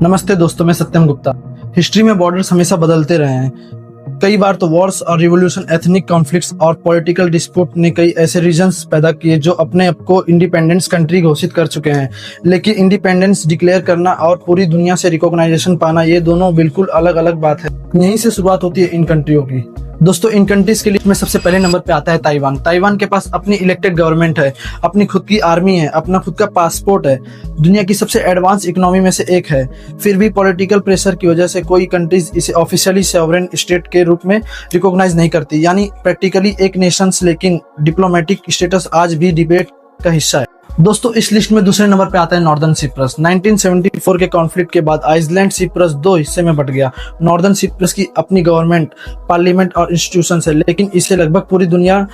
नमस्ते दोस्तों, मैं सत्यम गुप्ता। हिस्ट्री में बॉर्डर्स हमेशा बदलते रहे हैं। कई बार तो वॉर्स और रिवॉल्यूशन, एथनिक कॉन्फ्लिक्ट्स और पॉलिटिकल डिस्प्यूट ने कई ऐसे रीजन्स पैदा किए जो अपने आप को इंडिपेंडेंस कंट्री घोषित कर चुके हैं। लेकिन इंडिपेंडेंस डिक्लेयर करना और पूरी दुनिया से रिकॉग्नाइजेशन पाना, ये दोनों बिल्कुल अलग अलग बात है। यहीं से शुरुआत होती है इन कंट्रियों की। दोस्तों, इन कंट्रीज के लिस्ट में सबसे पहले नंबर पे आता है ताइवान। ताइवान के पास अपनी इलेक्टेड गवर्नमेंट है, अपनी खुद की आर्मी है, अपना खुद का पासपोर्ट है, दुनिया की सबसे एडवांस इकोनॉमी में से एक है। फिर भी पॉलिटिकल प्रेशर की वजह से कोई कंट्रीज इसे ऑफिशियली सॉवरेन स्टेट के रूप में रिकॉग्नाइज नहीं करती, यानी प्रैक्टिकली एक नेशंस, लेकिन डिप्लोमेटिक स्टेटस आज भी डिबेट का हिस्सा है। दोस्तों, इस लिस्ट में दूसरे नंबर पे आता है नॉर्दर्न सिप्रस। 1974 के कॉन्फ्लिक्ट के बाद आइसलैंड सिप्रस दो हिस्से में बट गया। नॉर्दर्न सिप्रस की अपनी गवर्नमेंट, पार्लियामेंट और इंस्टीट्यूशंस है, लेकिन इसे लगभग पूरी दुनिया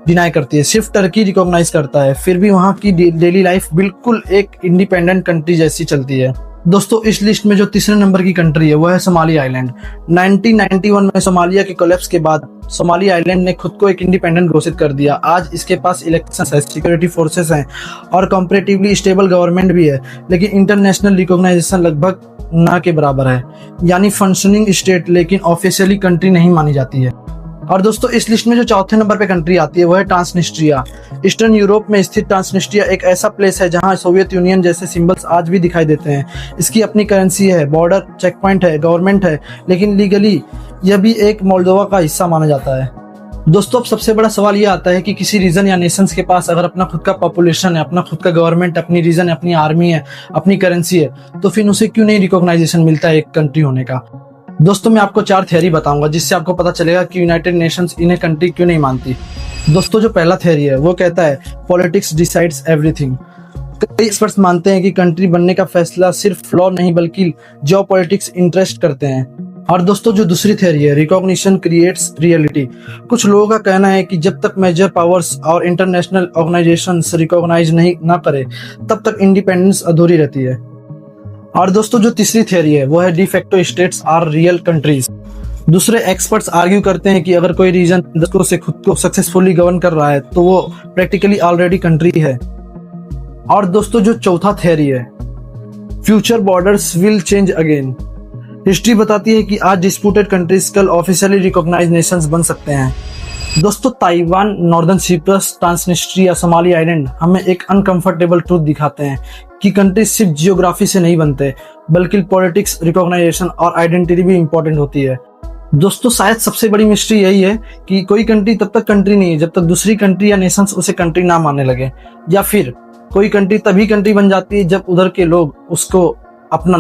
डिनाई करती है। सिर्फ टर्की रिकॉग्नाइज करता है। फिर भी वहाँ की डेली लाइफ बिल्कुल एक इंडिपेंडेंट कंट्री जैसी चलती है। दोस्तों, इस लिस्ट में जो तीसरे नंबर की कंट्री है वो है सोमाली आइलैंड। 1991 में सोमालिया के कोलैप्स के बाद सोमाली आइलैंड ने खुद को एक इंडिपेंडेंट घोषित कर दिया। आज इसके पास इलेक्शंस है, सिक्योरिटी फोर्सेस हैं और कंपैरेटिवली स्टेबल गवर्नमेंट भी है, लेकिन इंटरनेशनल रिकॉग्नाइजेशन लगभग ना के बराबर है, यानी फंक्शनिंग स्टेट लेकिन ऑफिशियली कंट्री नहीं मानी जाती है। और दोस्तों, इस लिस्ट में जो चौथे नंबर पे कंट्री आती है वो है ट्रांसनिस्ट्रिया। ईस्टर्न यूरोप में स्थित ट्रांसनिस्ट्रिया एक ऐसा प्लेस है जहां सोवियत यूनियन जैसे सिंबल्स आज भी दिखाई देते हैं। इसकी अपनी करेंसी है, बॉर्डर चेक पॉइंट है, गवर्नमेंट है, लेकिन लीगली यह भी एक मोल्डोवा का हिस्सा माना जाता है। दोस्तों, अब सबसे बड़ा सवाल यह आता है कि किसी रीजन या नेशंस के पास अगर अपना खुद का पॉपुलेशन है, अपना खुद का गवर्नमेंट, अपनी रीजन, अपनी आर्मी है, अपनी करेंसी है, तो फिर उसे क्यों नहीं रिकॉग्नाइजेशन मिलता है एक कंट्री होने का। दोस्तों, मैं आपको 4 थियरी बताऊंगा जिससे आपको पता चलेगा कि यूनाइटेड नेशंस इन्हें कंट्री क्यों नहीं मानती। दोस्तों, जो पहला थियरी है वो कहता है पॉलिटिक्स डिसाइड्स एवरीथिंग। कई एक्सपर्ट्स मानते हैं कि कंट्री बनने का फैसला सिर्फ लॉ नहीं बल्कि जियोपॉलिटिक्स इंटरेस्ट करते हैं। और दोस्तों, जो दूसरी थियरी है रिकॉग्निशन क्रिएट्स रियलिटी। कुछ लोगों का कहना है कि जब तक मेजर पावर्स और इंटरनेशनल ऑर्गेनाइजेशंस रिकॉग्नाइज नहीं ना करे तब तक इंडिपेंडेंस अधूरी रहती है। और दोस्तों, जो तीसरी थियरी है वो है de facto states are real countries. दूसरे एक्सपर्ट्स आर्ग्यू करते हैं कि अगर कोई रीजन दशकों से खुद को सक्सेसफुली गवर्न कर रहा है तो वो प्रैक्टिकली ऑलरेडी कंट्री है। और दोस्तों, जो चौथा थियरी है future borders will change again. History बताती है कि आज डिस्प्यूटेड कंट्रीज कल ऑफिशियली रिकॉग्नाइज्ड नेशंस बन सकते हैं। दोस्तों, Taiwan, northern Cyprus, Transnistria, Somali island हमें एक अनकंफर्टेबल ट्रूथ दिखाते हैं कि कंट्रीज सिर्फ जियोग्राफी से नहीं बनते, बल्कि पॉलिटिक्स, रिकॉग्नाइजेशन और आइडेंटिटी भी इंपॉर्टेंट होती है। दोस्तों, शायद सबसे बड़ी मिस्ट्री यही है कि कोई कंट्री तब तक कंट्री नहीं है जब तक दूसरी कंट्री या नेशंस उसे कंट्री ना मानने लगे, या फिर कोई कंट्री तभी कंट्री बन जाती है जब उधर के लोग उसको अपना